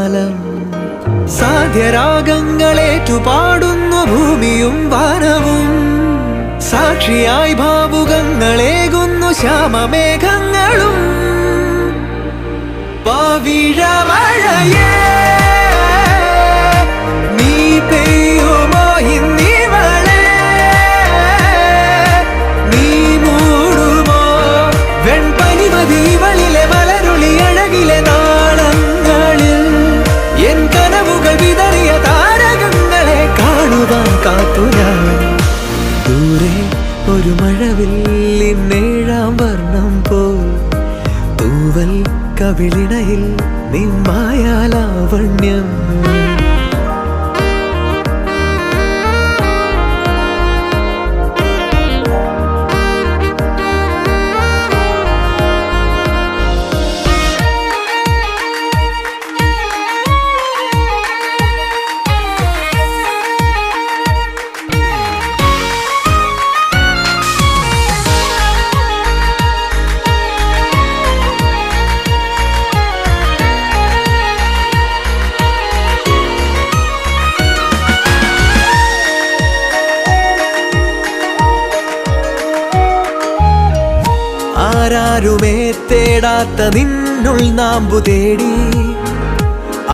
കാലം. സാധ്യരാഗങ്ങളേറ്റുപാടുന്നു ഭൂമിയും വാനവും. സാക്ഷിയായി ഭാവുകങ്ങളേകുന്നു ശ്യാമമേഘങ്ങളും. പവിഴമഴയേ നീ പെയ്യുമോ ഇന്നിവളെ, നീ മൂടുമോ വെൺപനിമതിവളിലെ മലരുളി അഴകിലെ നാളങ്ങളിൽ. എൻ കനവുകൾ വിതറിയ താരകങ്ങളെ കാണുവാൻ കാത്തു ഞാൻ. ദൂരെ ഒരു മഴവില്ലിൻ 7-ാം വർണ്ണം പോൽ തൂവൽ കവിളിണയിൽ നിമ്മായാലാവണ്യം. ആരാരുമേ തേടാത്ത നിന്നുൾ നാമ്പു തേടി